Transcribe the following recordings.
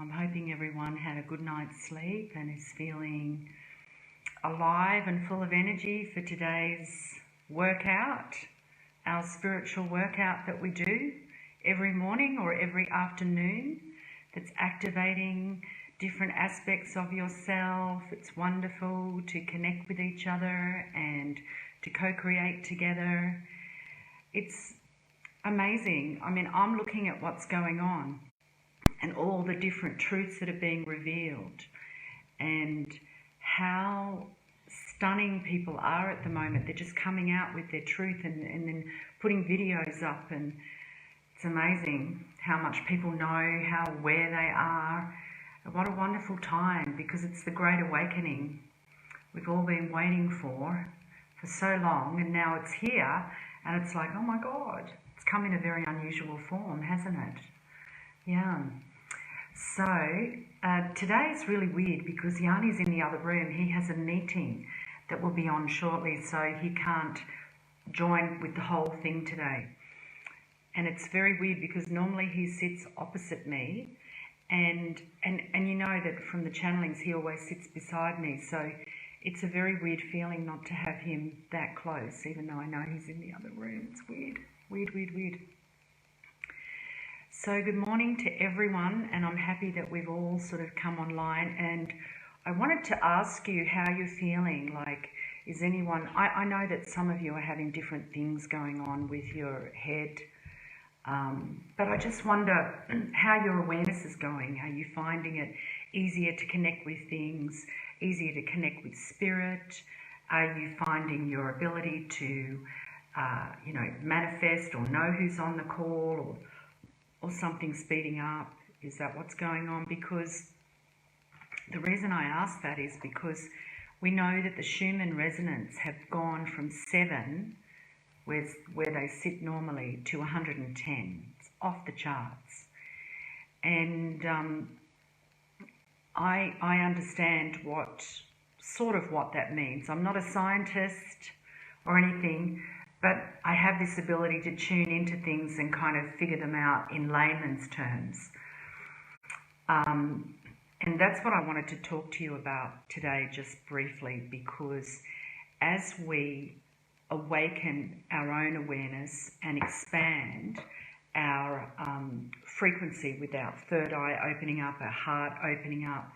I'm hoping everyone had a good night's sleep and is feeling alive and full of energy for today's workout, our spiritual workout that we do every morning or every afternoon that's activating different aspects of yourself. It's wonderful to connect with each other and to co-create together. It's amazing. I mean, I'm looking at what's going on and all the different truths that are being revealed and how stunning people are at the moment. They're just coming out with their truth and then putting videos up, and it's amazing how much people know, how aware they are. What a wonderful time, because it's the Great Awakening we've all been waiting for so long, and now it's here, and it's like, oh my God, it's come in a very unusual form, hasn't it? Yeah. So today is really weird because Yanni's in the other room. He has a meeting that will be on shortly, so he can't join with the whole thing today. And it's very weird because normally he sits opposite me, and you know that from the channelings he always sits beside me, so it's a very weird feeling not to have him that close, even though I know he's in the other room. It's weird, weird, weird, weird. So good morning to everyone, and I'm happy that we've all sort of come online, and I wanted to ask you how you're feeling. Like, is anyone, I know that some of you are having different things going on with your head, but I just wonder how your awareness is going. Are you finding it easier to connect with things, easier to connect with spirit? Are you finding your ability to, manifest or know who's on the call, or something speeding up? Is that what's going on? Because the reason I ask that is because we know that the Schumann resonance have gone from 7, where they sit normally, to 110. It's off the charts. And I understand what that means. I'm not a scientist or anything, but I have this ability to tune into things and kind of figure them out in layman's terms. And that's what I wanted to talk to you about today, just briefly, because as we awaken our own awareness and expand our frequency with our third eye opening up, our heart opening up,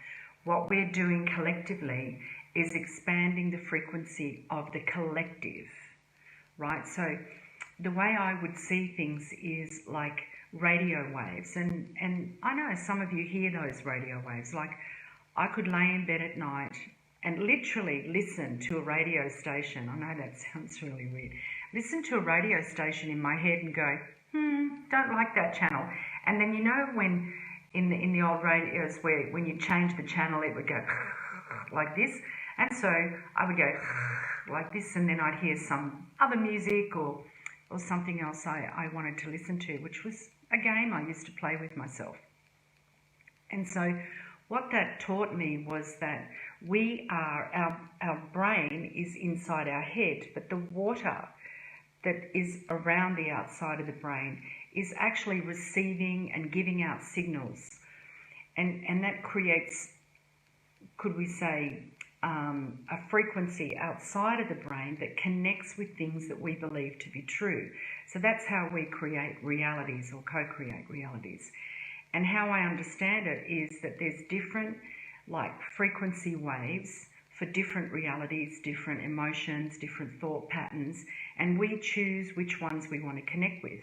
what we're doing collectively is expanding the frequency of the collective. Right, so the way I would see things is like radio waves, and I know some of you hear those radio waves. Like, I could lay in bed at night and literally listen to a radio station. I know that sounds really weird. Listen to a radio station in my head and go, don't like that channel. And then, you know, when in the old radios where when you change the channel it would go like this, and so I would go like this, and then I'd hear some other music or something else I wanted to listen to, which was a game I used to play with myself. And so what that taught me was that our brain is inside our head, but the water that is around the outside of the brain is actually receiving and giving out signals. And that creates, could we say, a frequency outside of the brain that connects with things that we believe to be true. So that's how we create realities or co-create realities. And how I understand it is that there's different frequency waves for different realities, different emotions, different thought patterns, and we choose which ones we want to connect with.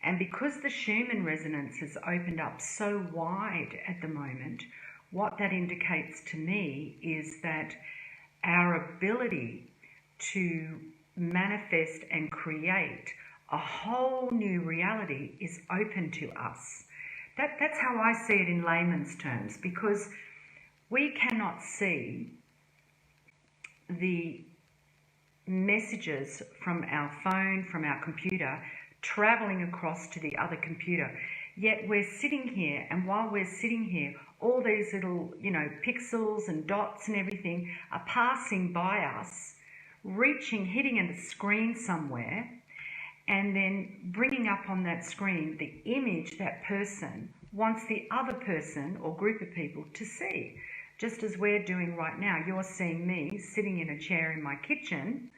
And because the Schumann resonance has opened up so wide at the moment, what that indicates to me is that our ability to manifest and create a whole new reality is open to us. That's how I see it in layman's terms, because we cannot see the messages from our phone, from our computer, traveling across to the other computer. Yet we're sitting here, and while we're sitting here, all these little, pixels and dots and everything are passing by us, hitting a screen somewhere, and then bringing up on that screen the image that person wants the other person or group of people to see. Just as we're doing right now, you're seeing me sitting in a chair in my kitchen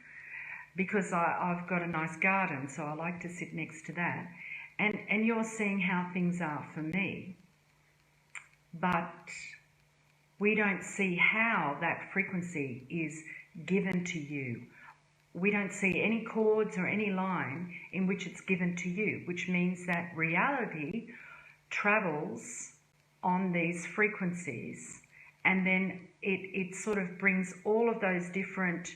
because I've got a nice garden, so I like to sit next to that. And you're seeing how things are for me. But we don't see how that frequency is given to you. We don't see any chords or any line in which it's given to you, which means that reality travels on these frequencies, and then it sort of brings all of those different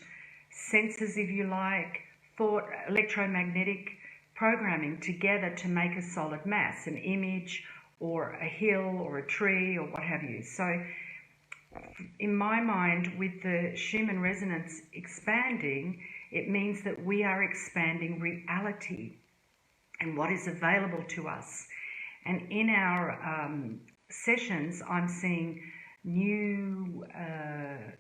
senses, if you like, thought, electromagnetic programming together to make a solid mass, an image or a hill or a tree or what have you. So in my mind, with the Schumann resonance expanding, it means that we are expanding reality and what is available to us. And in our sessions, I'm seeing new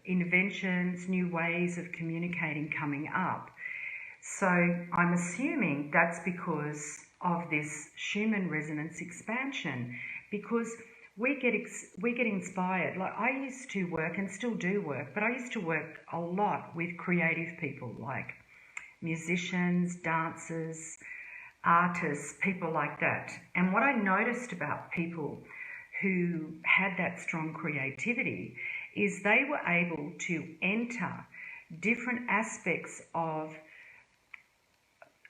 inventions, new ways of communicating coming up. So I'm assuming that's because of this Schumann resonance expansion, because we get inspired. Like, I used to work and still do work, but I used to work a lot with creative people like musicians, dancers, artists, people like that. And what I noticed about people who had that strong creativity is they were able to enter different aspects of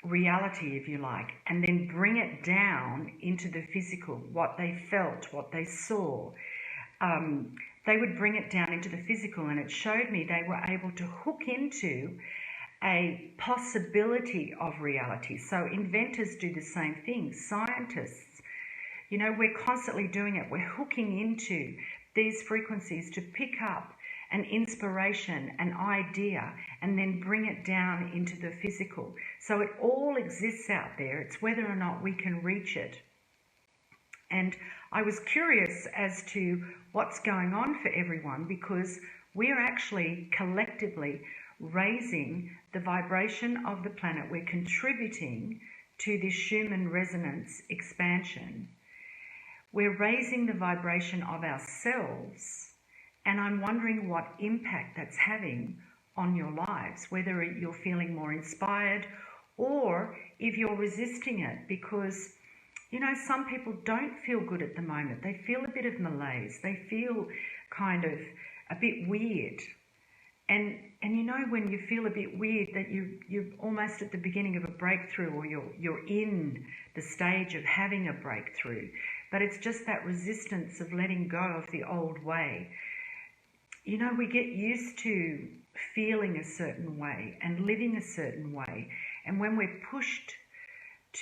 reality, if you like, and then bring it down into the physical, what they felt, what they saw. They would bring it down into the physical, and it showed me they were able to hook into a possibility of reality. So inventors do the same thing, scientists, you know, we're constantly doing it. We're hooking into these frequencies to pick up an inspiration, an idea, and then bring it down into the physical. So it all exists out there. It's whether or not we can reach it. And I was curious as to what's going on for everyone, because we're actually collectively raising the vibration of the planet. We're contributing to this Schumann resonance expansion. We're raising the vibration of ourselves, and I'm wondering what impact that's having on your lives, whether you're feeling more inspired or if you're resisting it, because, you know, some people don't feel good at the moment. They feel a bit of malaise. They feel kind of a bit weird. And you know, when you feel a bit weird, that you're almost at the beginning of a breakthrough, or you're in the stage of having a breakthrough. But it's just that resistance of letting go of the old way. You know, we get used to feeling a certain way and living a certain way. And when we're pushed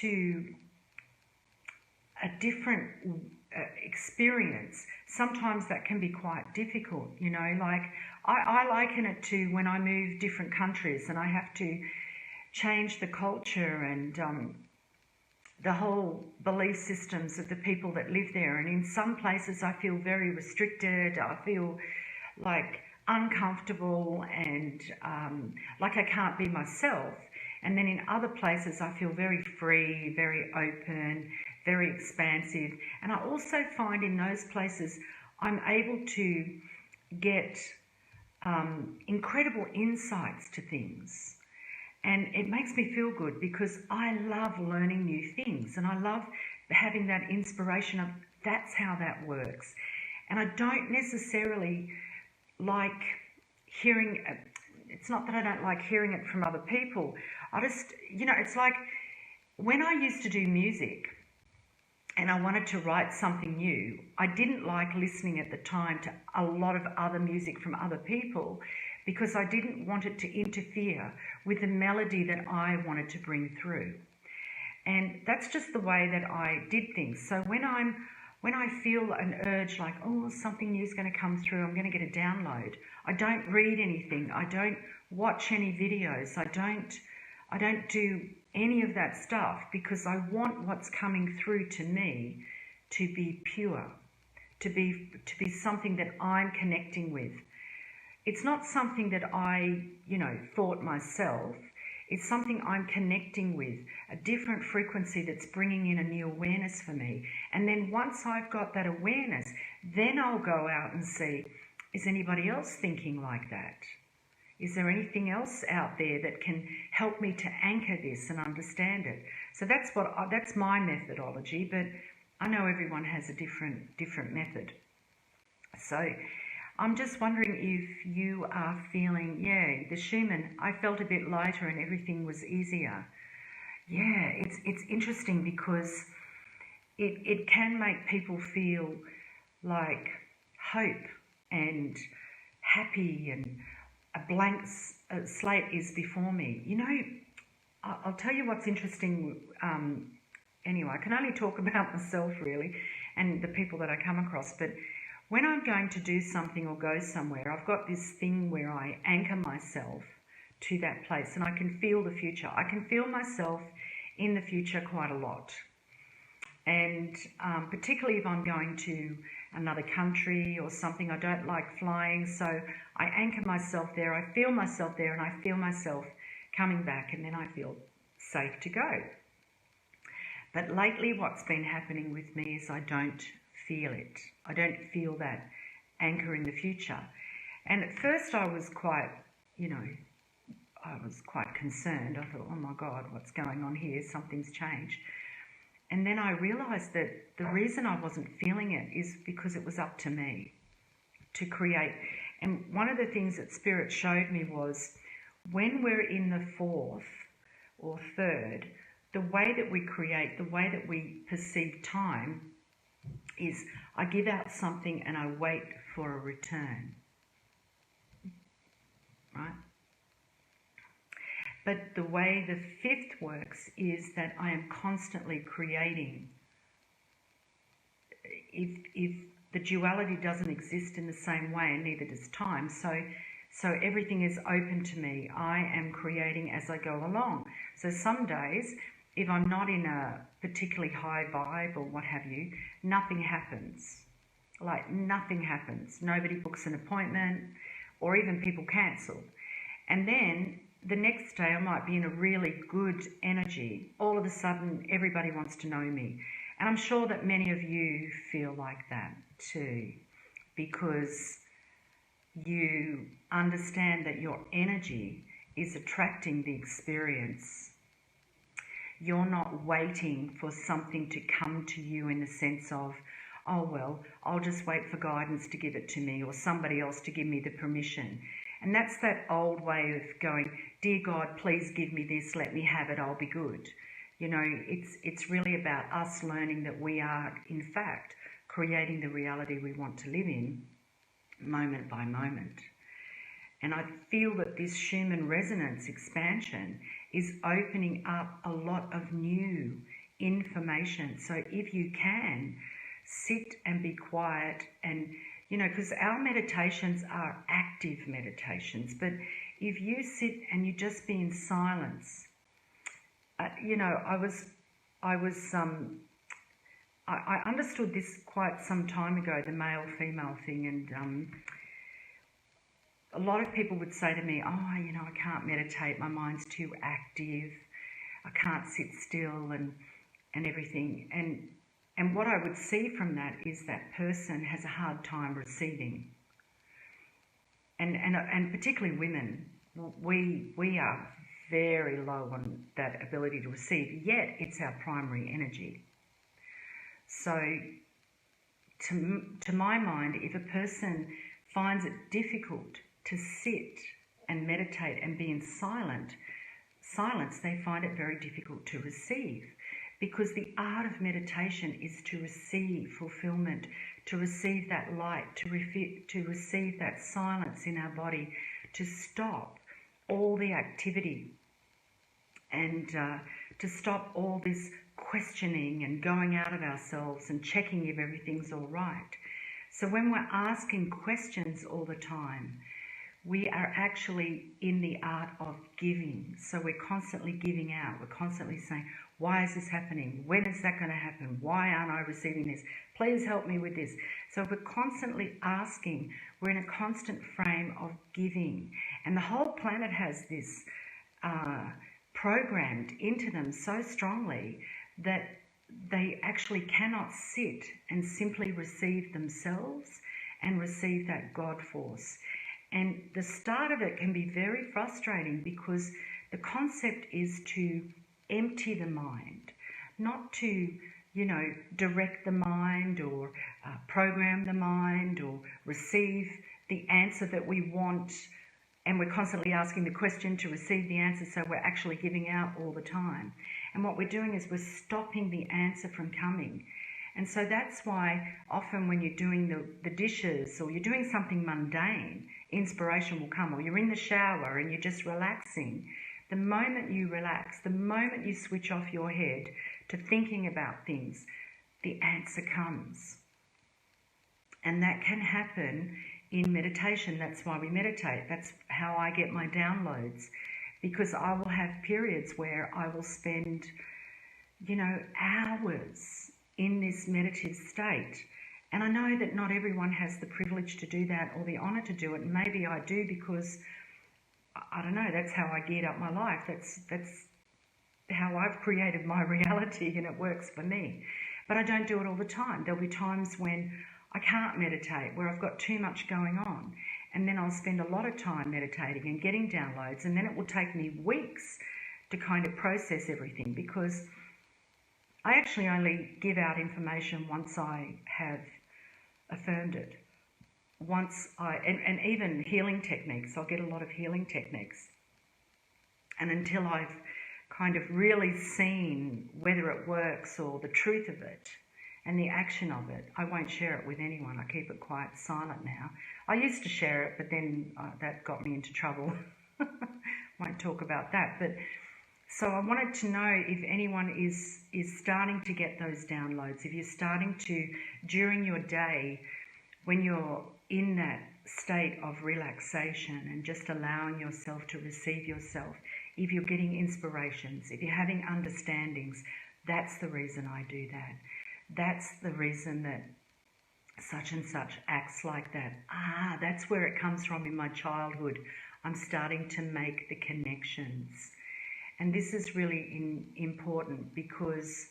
to a different experience, sometimes that can be quite difficult. You know, like I liken it to when I move different countries and I have to change the culture and the whole belief systems of the people that live there. And in some places I feel very restricted. I feel like uncomfortable and like I can't be myself. And then in other places I feel very free, very open, very expansive. And I also find in those places I'm able to get incredible insights to things. And it makes me feel good because I love learning new things, and I love having that inspiration of that's how that works. And I don't necessarily like hearing, it's not that I don't like hearing it from other people. I just, you know, it's like when I used to do music and I wanted to write something new, I didn't like listening at the time to a lot of other music from other people because I didn't want it to interfere with the melody that I wanted to bring through. And that's just the way that I did things. So when I feel an urge like, oh, something new is going to come through, I'm going to get a download, I don't read anything, I don't watch any videos, I don't do any of that stuff, because I want what's coming through to me to be pure, to be something that I'm connecting with. It's not something that I, you know, thought myself. It's something I'm connecting with, a different frequency that's bringing in a new awareness for me. And then once I've got that awareness, then I'll go out and see, is anybody else thinking like that? Is there anything else out there that can help me to anchor this and understand it? So that's my methodology, but I know everyone has a different method. So I'm just wondering if you are feeling, yeah, the Schumann, I felt a bit lighter and everything was easier. Yeah, it's interesting because it can make people feel like hope and happy, and a blank slate is before me. You know, I'll tell you what's interesting. Anyway, I can only talk about myself really and the people that I come across, but when I'm going to do something or go somewhere, I've got this thing where I anchor myself to that place and I can feel the future. I can feel myself in the future quite a lot. And particularly if I'm going to another country or something, I don't like flying, so I anchor myself there, I feel myself there, and I feel myself coming back, and then I feel safe to go. But lately what's been happening with me is I don't feel it. I don't feel that anchor in the future. And at first I was quite, I was quite concerned. I thought, oh my God, what's going on here? Something's changed. And then I realised that the reason I wasn't feeling it is because it was up to me to create. And one of the things that Spirit showed me was when we're in the fourth or third, the way that we create, the way that we perceive time is I give out something and I wait for a return, right? But the way the fifth works is that I am constantly creating. If the duality doesn't exist in the same way, and neither does time, so everything is open to me. I am creating as I go along. So some days, if I'm not in a particularly high vibe or what have you, nothing happens. Like nothing happens. Nobody books an appointment, or even people cancel. And then the next day I might be in a really good energy. All of a sudden everybody wants to know me. And I'm sure that many of you feel like that too, because you understand that your energy is attracting the experience. You're not waiting for something to come to you in the sense of, oh well, I'll just wait for guidance to give it to me, or somebody else to give me the permission. And that's that old way of going, dear God, please give me this, let me have it, I'll be good. You know, it's really about us learning that we are, in fact, creating the reality we want to live in, moment by moment. And I feel that this Schumann resonance expansion is opening up a lot of new information. So if you can, sit and be quiet and, because our meditations are active meditations, but if you sit and you just be in silence, I understood this quite some time ago, the male-female thing, and a lot of people would say to me, I can't meditate, my mind's too active, I can't sit still and everything. And what I would see from that is that person has a hard time receiving. And particularly women, we are very low on that ability to receive, yet it's our primary energy. So to my mind, if a person finds it difficult to sit and meditate and be in silence, they find it very difficult to receive. Because the art of meditation is to receive fulfillment, to receive that light, to receive that silence in our body, to stop all the activity and to stop all this questioning and going out of ourselves and checking if everything's all right. So when we're asking questions all the time, we are actually in the art of giving. So we're constantly giving out. We're constantly saying, why is this happening? When is that going to happen? Why aren't I receiving this? Please help me with this. So we're constantly asking. We're in a constant frame of giving. And the whole planet has this programmed into them so strongly that they actually cannot sit and simply receive themselves and receive that God force. And the start of it can be very frustrating because the concept is to empty the mind, not to, direct the mind or program the mind or receive the answer that we want. And we're constantly asking the question to receive the answer, so we're actually giving out all the time. And what we're doing is we're stopping the answer from coming. And so that's why often when you're doing the dishes or you're doing something mundane, inspiration will come. Or you're in the shower and you're just relaxing. The moment you relax, the moment you switch off your head to thinking about things, the answer comes. And that can happen in meditation. That's why we meditate. That's how I get my downloads, because I will have periods where I will spend, hours in this meditative state. And I know that not everyone has the privilege to do that or the honor to do it. And maybe I do because, I don't know, that's how I geared up my life. That's how I've created my reality, and it works for me. But I don't do it all the time. There'll be times when I can't meditate, where I've got too much going on. And then I'll spend a lot of time meditating and getting downloads. And then it will take me weeks to kind of process everything, because I actually only give out information once I have affirmed it. And even healing techniques, I'll get a lot of healing techniques. And until I've kind of really seen whether it works or the truth of it and the action of it, I won't share it with anyone. I keep it quite silent now. I used to share it, but then that got me into trouble. Won't talk about that. But so I wanted to know if anyone is starting to get those downloads, if you're starting to, during your day, when you're in that state of relaxation and just allowing yourself to receive yourself, if you're getting inspirations, if you're having understandings, that's the reason I do that. That's the reason that such and such acts like that. That's where it comes from in my childhood. I'm starting to make the connections. And this is really important because,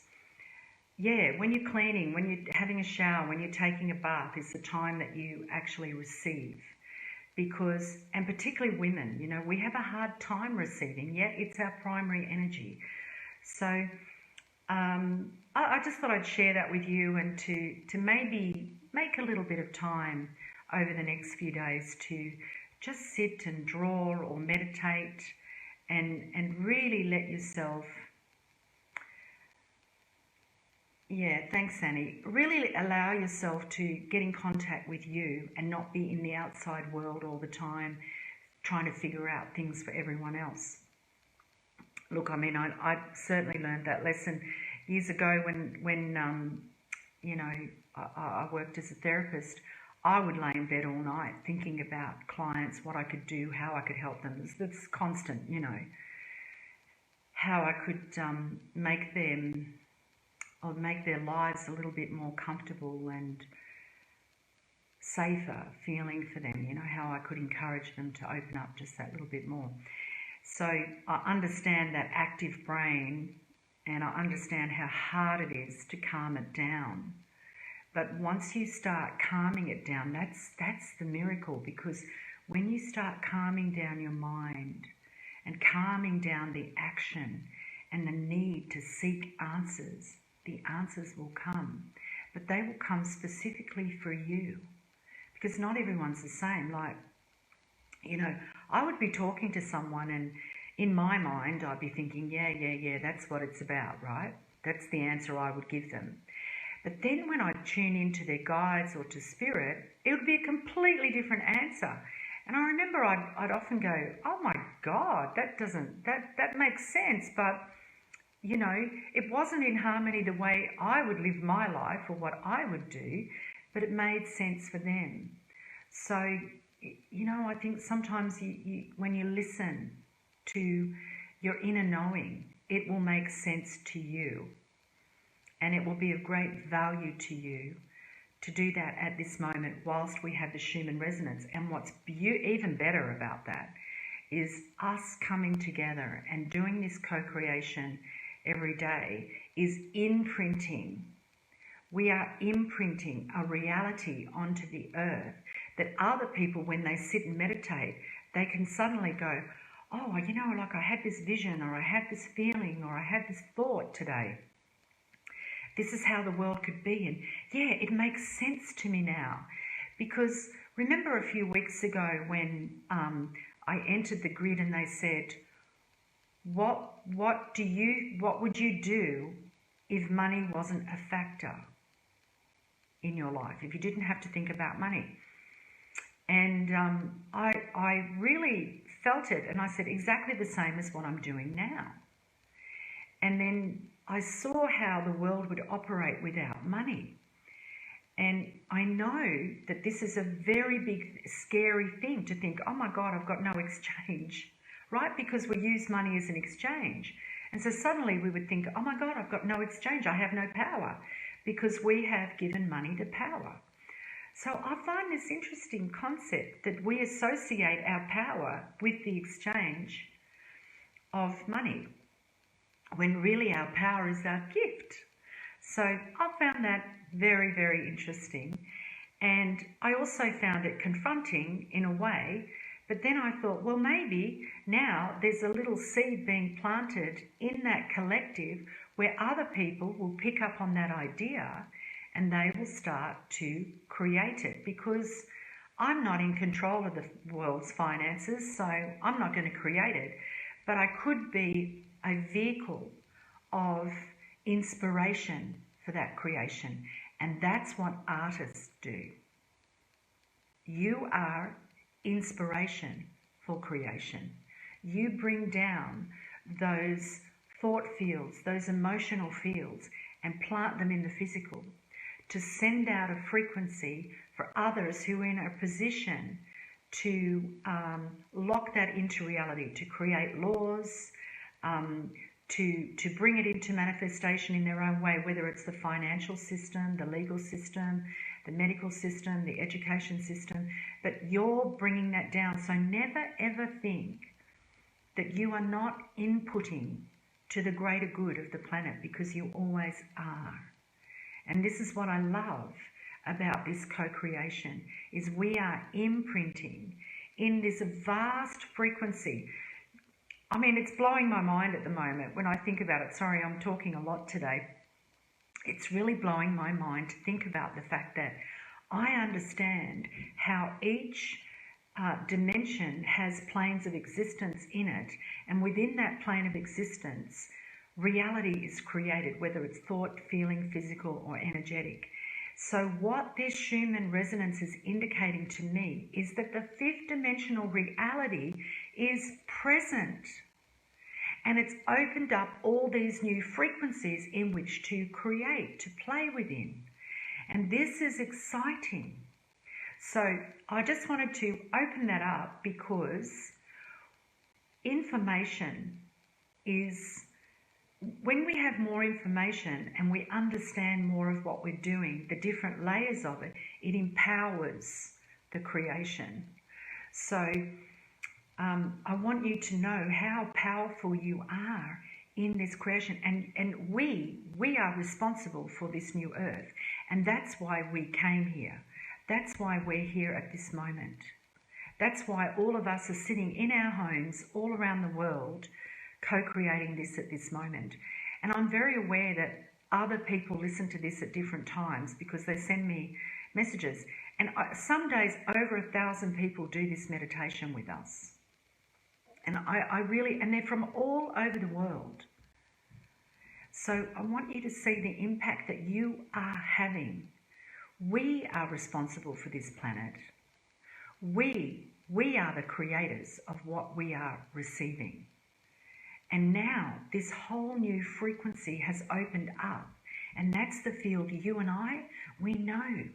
when you're cleaning, when you're having a shower, when you're taking a bath, is the time that you actually receive. Because, and particularly women, we have a hard time receiving, yet it's our primary energy. So I just thought I'd share that with you, and to maybe make a little bit of time over the next few days to just sit and draw or meditate and really let yourself, thanks Annie, really allow yourself to get in contact with you and not be in the outside world all the time trying to figure out things for everyone else. Look, I mean, I certainly learned that lesson years ago when I worked as a therapist. I would lay in bed all night thinking about clients, what I could do, how I could help them. It's constant, how I could make their lives a little bit more comfortable and safer feeling for them, how I could encourage them to open up just that little bit more. So I understand that active brain, and I understand how hard it is to calm it down. But once you start calming it down, that's the miracle, because when you start calming down your mind and calming down the action and the need to seek answers, the answers will come. But they will come specifically for you, because not everyone's the same. Like, I would be talking to someone and in my mind I'd be thinking, yeah, that's what it's about, right? That's the answer I would give them. But then when I tune into their guides or to spirit, it would be a completely different answer. And I remember I'd often go, oh my God, that makes sense. But, it wasn't in harmony the way I would live my life or what I would do, but it made sense for them. So, I think sometimes you when you listen to your inner knowing, it will make sense to you. And it will be of great value to you to do that at this moment whilst we have the Schumann resonance. And what's even better about that is us coming together and doing this co-creation every day, is imprinting. We are imprinting a reality onto the earth that other people, when they sit and meditate, they can suddenly go, oh, you know, like I had this vision, or I had this feeling, or I had this thought today. This is how the world could be. And yeah, it makes sense to me now. Because remember a few weeks ago when I entered the grid and they said, what would you do if money wasn't a factor in your life, if you didn't have to think about money? And I really felt it, and I said exactly the same as what I'm doing now. And then I saw how the world would operate without money. And I know that this is a very big, scary thing to think, oh my God, I've got no exchange, right? Because we use money as an exchange. And so suddenly we would think, oh my God, I've got no exchange, I have no power, because we have given money to power. So I find this interesting concept that we associate our power with the exchange of money, when really our power is our gift. So I found that very, very interesting. And I also found it confronting in a way, but then I thought, well, maybe now there's a little seed being planted in that collective where other people will pick up on that idea and they will start to create it, because I'm not in control of the world's finances, so I'm not going to create it, but I could be a vehicle of inspiration for that creation. And that's what artists do. You are inspiration for creation. You bring down those thought fields, those emotional fields, and plant them in the physical to send out a frequency for others who are in a position to lock that into reality, to create laws, to bring it into manifestation in their own way, whether it's the financial system, the legal system, the medical system, the education system, but you're bringing that down. So never ever think that you are not inputting to the greater good of the planet, because you always are. And this is what I love about this co-creation, is we are imprinting in this vast frequency. I mean, it's blowing my mind at the moment when I think about it. Sorry, I'm talking a lot today. It's really blowing my mind to think about the fact that I understand how each dimension has planes of existence in it, and within that plane of existence, reality is created, whether it's thought, feeling, physical, or energetic. So what this Schumann resonance is indicating to me is that the fifth dimensional reality is present. And it's opened up all these new frequencies in which to create, to play within. And this is exciting. So I just wanted to open that up, because information is, when we have more information and we understand more of what we're doing, the different layers of it, it empowers the creation. So I want you to know how powerful you are in this creation, and we are responsible for this new earth, and that's why we came here. That's why we're here at this moment. That's why all of us are sitting in our homes all around the world co-creating this at this moment. And I'm very aware that other people listen to this at different times, because they send me messages, and some days over 1,000 people do this meditation with us. And I really, and they're from all over the world. So I want you to see the impact that you are having. We are responsible for this planet. We are the creators of what we are receiving. And now this whole new frequency has opened up. And that's the field you and I, we know.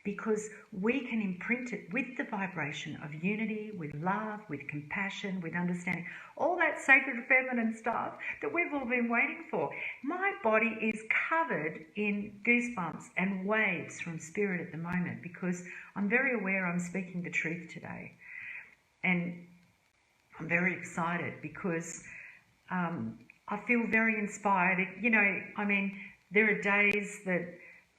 Because we can imprint it with the vibration of unity, with love, with compassion, with understanding. All that sacred feminine stuff that we've all been waiting for. My body is covered in goosebumps and waves from spirit at the moment, because I'm very aware I'm speaking the truth today. And I'm very excited because I feel very inspired. You know, I mean, there are days that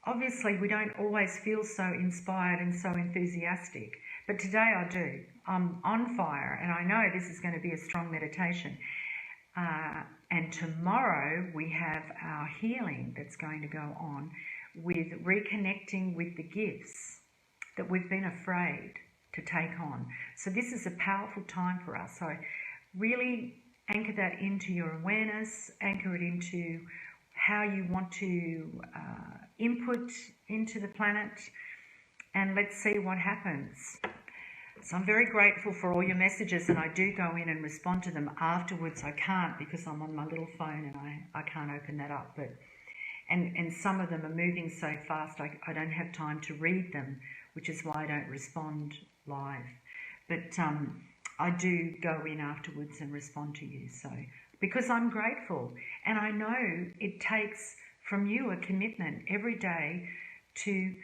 obviously we don't always feel so inspired and so enthusiastic, but today I do. I'm on fire, and I know this is going to be a strong meditation. And tomorrow we have our healing that's going to go on with reconnecting with the gifts that we've been afraid to take on. So this is a powerful time for us. So really anchor that into your awareness, anchor it into how you want to input into the planet, and let's see what happens. So I'm very grateful for all your messages, and I do go in and respond to them afterwards. I can't because I'm on my little phone and I can't open that up. But and some of them are moving so fast I don't have time to read them, which is why I don't respond live. But I do go in afterwards and respond to you. So because I'm grateful, and I know it takes from you a commitment every day to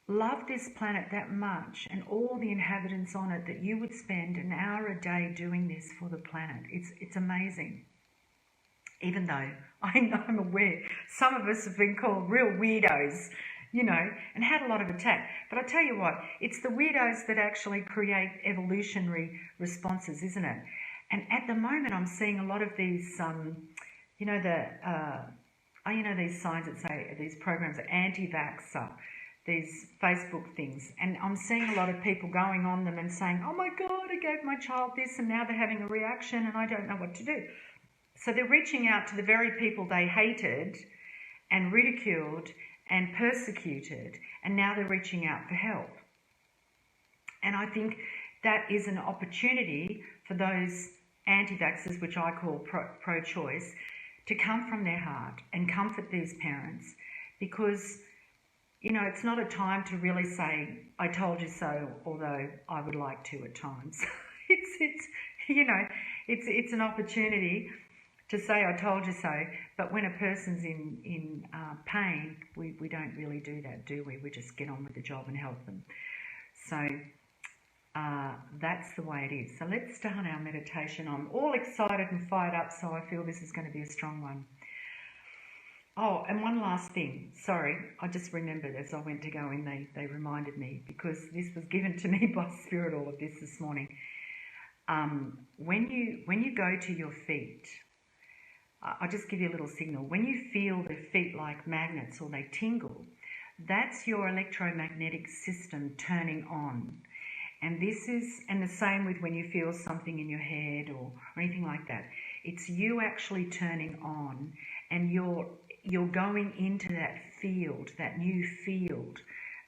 love this planet that much and all the inhabitants on it, that you would spend an hour a day doing this for the planet. It's amazing. Even though I'm aware some of us have been called real weirdos, you know, and had a lot of attack. But I tell you what, it's the weirdos that actually create evolutionary responses, isn't it? And at the moment, I'm seeing a lot of these, you know, these signs that say these programs are anti-vaxxer, these Facebook things, and I'm seeing a lot of people going on them and saying, oh my God, I gave my child this and now they're having a reaction and I don't know what to do. So they're reaching out to the very people they hated and ridiculed and persecuted, and now they're reaching out for help. And I think that is an opportunity for those anti-vaxxers, which I call pro-choice, to come from their heart and comfort these parents, because you know, it's not a time to really say, I told you so, although I would like to at times. It's an opportunity to say, I told you so, but when a person's in pain, we don't really do that, do we? We just get on with the job and help them. So that's the way it is. So let's start our meditation. I'm all excited and fired up, so I feel this is going to be a strong one. Oh, and one last thing. Sorry, I just remembered as I went to go in, they reminded me, because this was given to me by Spirit, all of this morning. When you go to your feet, I'll just give you a little signal. When you feel the feet like magnets or they tingle, that's your electromagnetic system turning on. And the same with when you feel something in your head or anything like that. It's you actually turning on, and you're going into that field, that new field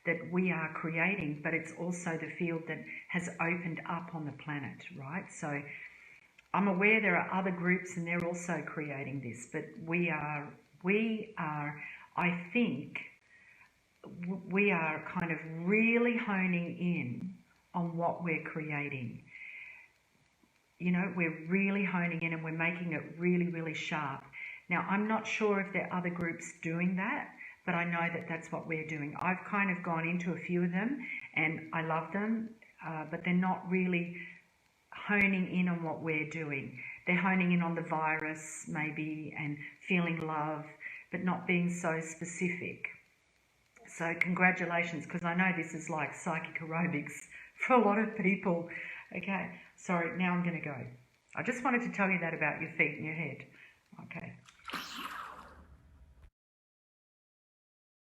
that we are creating, but it's also the field that has opened up on the planet, right? So I'm aware there are other groups and they're also creating this, but we are, I think, we are kind of really honing in on what we're creating. You know, we're really honing in and we're making it really, really sharp. Now, I'm not sure if there are other groups doing that, but I know that that's what we're doing. I've kind of gone into a few of them and I love them, but they're not really honing in on what we're doing. They're honing in on the virus maybe and feeling love, but not being so specific. So congratulations, because I know this is like psychic aerobics for a lot of people. Okay, sorry, now I'm going to go. I just wanted to tell you that about your feet and your head.